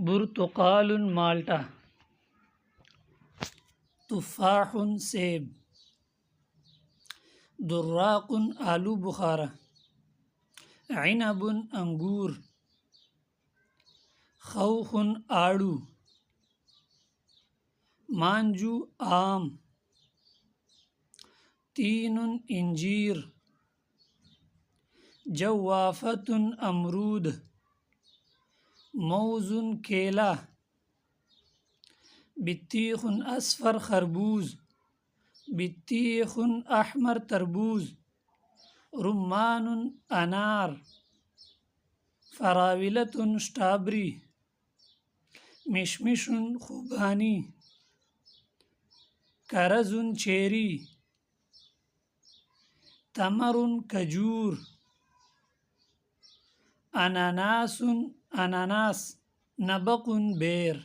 برتقال مالٹا، تفاح سیب، دراق آلو بخارا، عنب انگور، خوخ آڑو، مانجو آم، تین انجیر، جوافۃ امرود، موز کیلا، بطیخ اصفر خربوز، بطیخ احمر تربوز، رمان انار، فراولۃ اسٹرابری، مشمش خوبانی، کرز چیری، تمر کھجور، اناناس نبق بیر۔